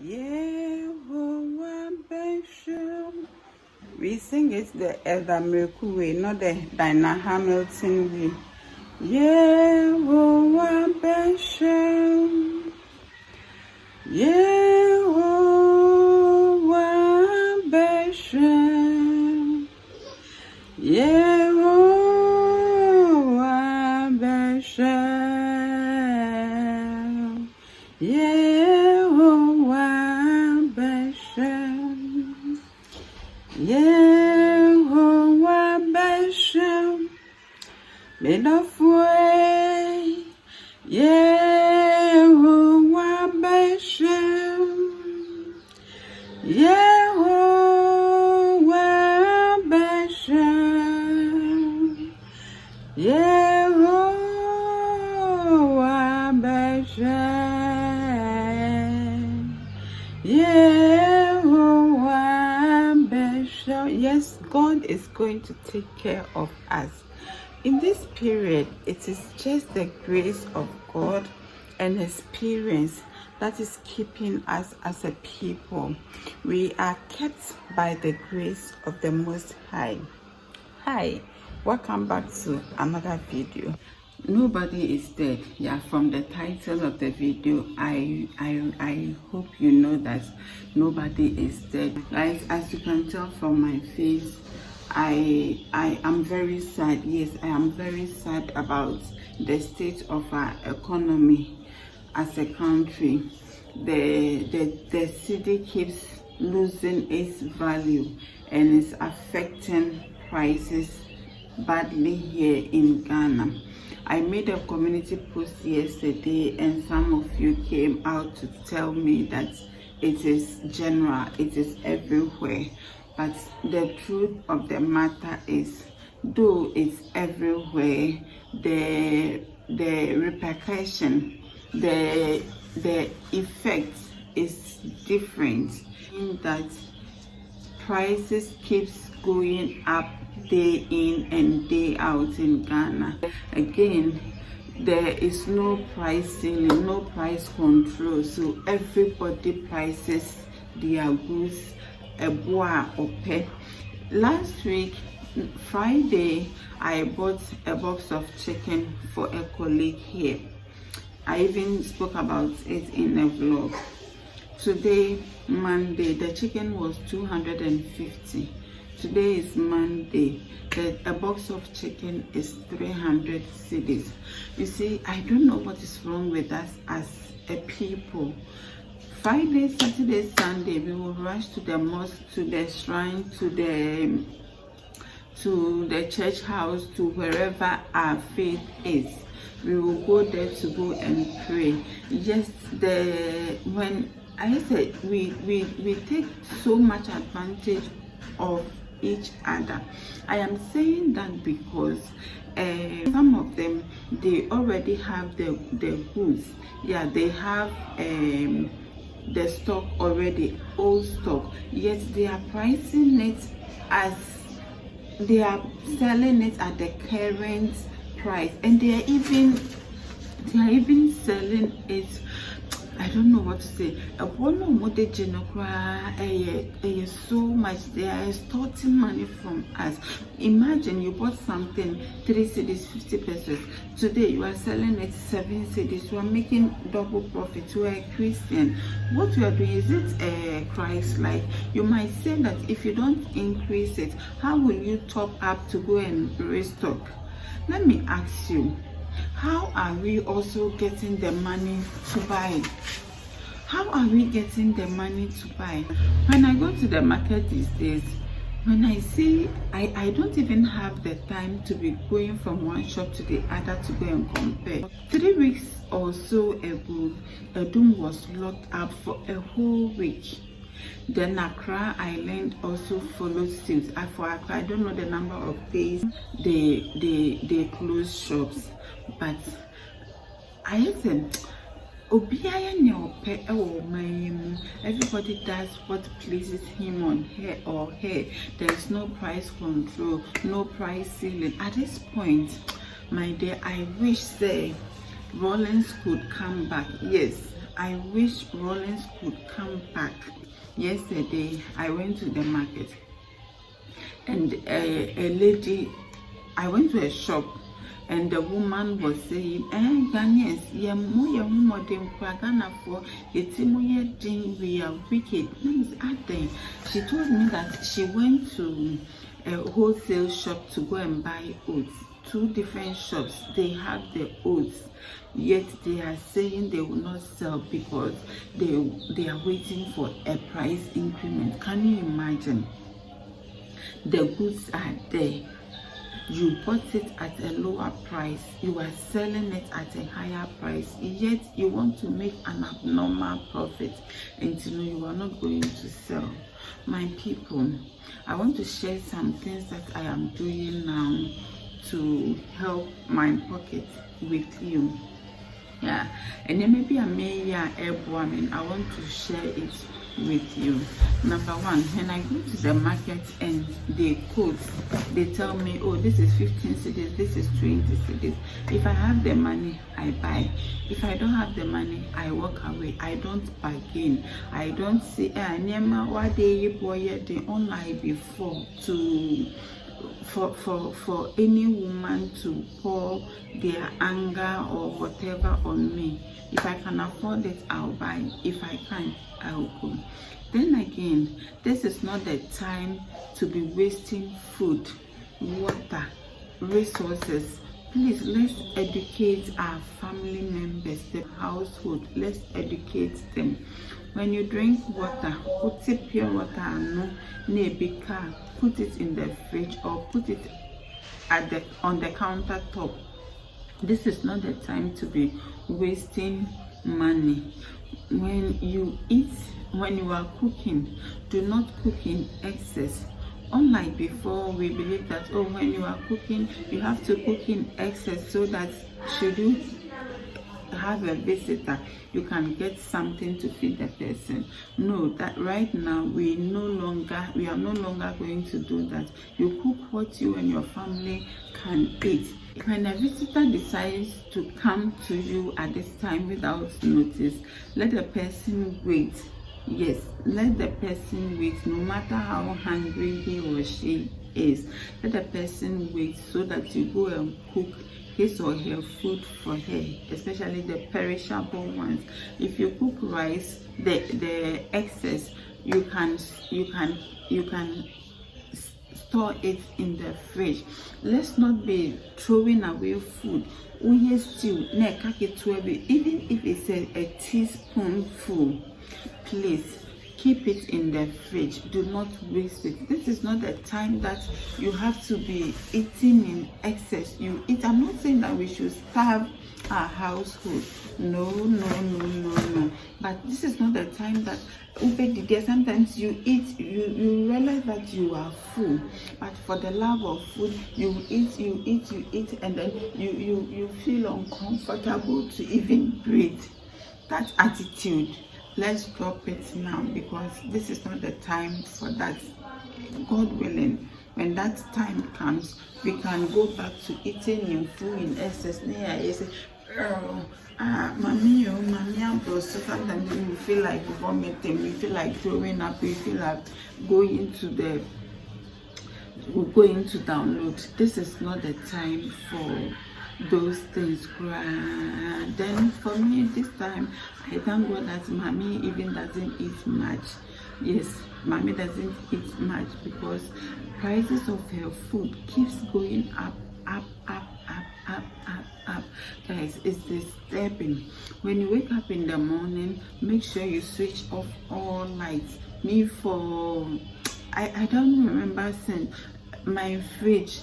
Yehovah Beshem. We sing it the Elder Miracle way, not the Dinah Hamilton way. Yehovah Beshem. Yehovah Beshem. Yehovah Beshem. Yehovah Beshem. Yehovah Beshem. Made of way. Yehovah Beshem. Yehovah Beshem. Yehovah Beshem. Yehovah Beshem. Yes, God is going to take care of us. In this period, it is just the grace of God and experience that is keeping us as a people. We are kept by the grace of the Most High. Hi, welcome back to another video. Nobody is dead. Yeah, from the title of the video, I hope you know that nobody is dead. Guys, as you can tell from my face, I am very sad. Yes, I am very sad about the state of our economy as a country. The city keeps losing its value and is affecting prices badly here in Ghana. I made a community post yesterday and some of you came out to tell me that it is general, it is everywhere. But the truth of the matter is, though it's everywhere, the repercussion, the effect is different. In that prices keeps going up day in and day out in Ghana. Again, there is no price ceiling, no price control, so everybody prices their goods a boa or pet. Last week, Friday, I bought a box of chicken for a colleague here. I even spoke about it in a vlog. Today, Monday, the chicken was 250. Today is Monday. A box of chicken is 300 cedis. You see, I don't know what is wrong with us as a people. Friday, Saturday, Sunday, we will rush to the mosque, to the shrine, to the church house, to wherever our faith is. We will go there to go and pray. Yes, when I said we take so much advantage of each other. I am saying that because some of them, they already have the goods. Yeah, they have the stock already, old stock, yet they are pricing it as they are selling it at the current price, and they are even selling it, I don't know what to say. So much. They are extorting money from us. Imagine you bought something 3 cedis 50 pesos. Today you are selling it 7 cedis. You are making double profit. You are a Christian. What you are doing, is it Christ-like? You might say that if you don't increase it, how will you top up to go and restock? Let me ask you, how are we also getting the money to buy? How are we getting the money to buy? When I go to the market these days, when I see, I don't even have the time to be going from one shop to the other to go and compare. 3 weeks or so ago, Edum was locked up for a whole week. Then Accra Island also followed suit. For Accra, I don't know the number of days they closed shops, but I said, everybody does what pleases him on her or her. There is no price control, no price ceiling. At this point, my dear, I wish Rawlings could come back. Yes, I wish Rollins could come back. Yesterday I went to the market, and a lady, I went to a shop, and the woman was saying, Ghanaians, we are wicked. She told me that she went to a wholesale shop to go and buy oats. 2 different shops, they have the oats, yet they are saying they will not sell because they are waiting for a price increment. Can you imagine? The goods are there. You bought it at a lower price, you are selling it at a higher price, yet you want to make an abnormal profit, and you are not going to sell. My people, I want to share some things that I am doing now to help my pocket with you. Yeah, and then maybe I may I want to share it with you. Number 1, when I go to the market and they quote, they tell me, oh, this is 15 cedis, this is 20 cedis. If I have the money, I buy. If I don't have the money, I walk away. I don't bargain. I don't say, what they online before to for any woman to pour their anger or whatever on me. If I can afford it, I'll buy. If I can't, I'll go. Then again, this is not the time to be wasting food, water, resources. Please, let's educate our family members, the household. Let's educate them. When you drink water, put it pure water, put it in the fridge or put it on the countertop. This is not the time to be wasting money. When you eat, when you are cooking, do not cook in excess. Unlike before, we believe that, oh, when you are cooking, you have to cook in excess so that should you have a visitor, you can get something to feed the person. No, that right now we are no longer going to do that. You cook what you and your family can eat. When a visitor decides to come to you at this time without notice, let the person wait. Yes, let the person wait, no matter how hungry he or she is. Let the person wait so that you go and cook his or her food for her, especially the perishable ones. If you cook rice, the excess, you can store it in the fridge. Let's not be throwing away food. Even if it's a teaspoonful, please keep it in the fridge. Do not waste it. This is not the time that you have to be eating in excess. You eat. I'm not saying that we should starve our household. No. But this is not the time that sometimes you eat, you realize that you are full, but for the love of food, you eat, and then you feel uncomfortable to even breathe. That attitude, let's drop it now, because this is not the time for that. God willing, when that time comes, we can go back to eating in full in excess. Mommy, sometimes we feel like vomiting, we feel like throwing up, we feel like going to download. This is not the time for those things. Then for me this time, I thank God that mommy even doesn't eat much. Yes, mommy doesn't eat much because prices of her food keeps going up. Guys, it's disturbing. When you wake up in the morning, make sure you switch off all lights. I don't remember since my fridge,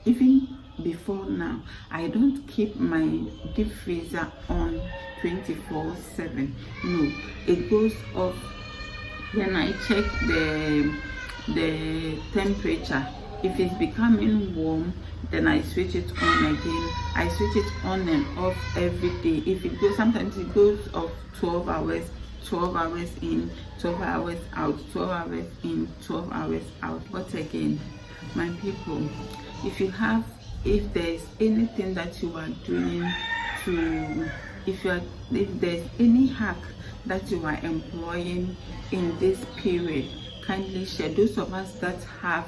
even before now, I don't keep my deep freezer on 24/7. No, it goes off when I check the temperature. If it's becoming warm, then I switch it on again. I switch it on and off every day. If it goes, sometimes it goes off 12 hours, 12 hours in, 12 hours out, 12 hours in, 12 hours out. But again, my people, if there's anything that you are doing to if there's any hack that you are employing in this period, kindly share. Those of us that have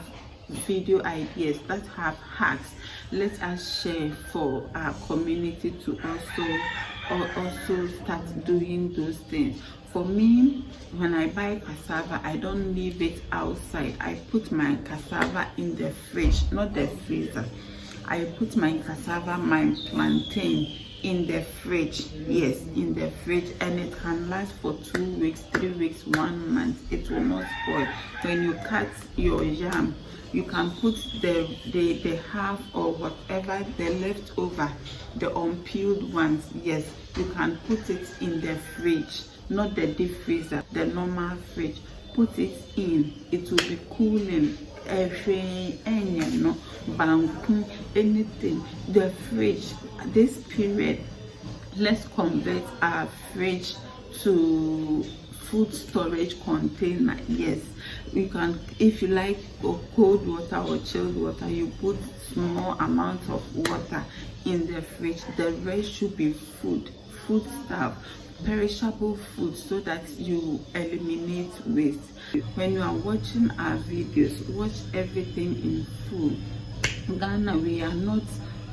video ideas, that have hacks, let us share for our community to also start doing those things. For me, when I buy cassava, I don't leave it outside. I put my cassava in the fridge, not the freezer. I put my cassava, my plantain in the fridge. Yes, in the fridge, and it can last for 2 weeks, 3 weeks, 1 month. It will not spoil. When you cut your yam, you can put the half or whatever, the leftover, the unpeeled ones. Yes, you can put it in the fridge, not the deep freezer, the normal fridge. Put it in, it will be cooling. Anything. The fridge, this period, let's convert our fridge to food storage container. Yes, you can, if you like cold water or chilled water, you put small amount of water in the fridge. The rest should be food stuff, perishable food, so that you eliminate waste. When you are watching our videos, watch everything in full. Ghana, we are not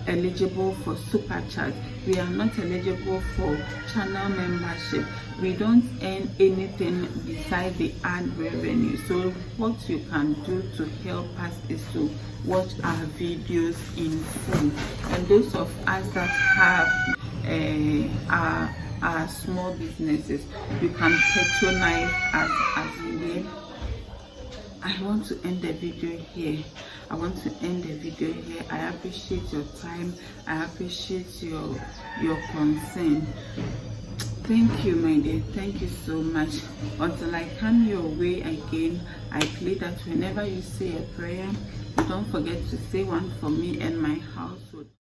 eligible for super chat. We are not eligible for channel membership. We don't earn anything besides the ad revenue. So what you can do to help us is to watch our videos in full. And those of us that have our small businesses, you can patronize us as well. I want to end the video here. I appreciate your time. I appreciate your concern. Thank you, my dear. Thank you so much. Until I come your way again, I pray that whenever you say a prayer, don't forget to say one for me and my household.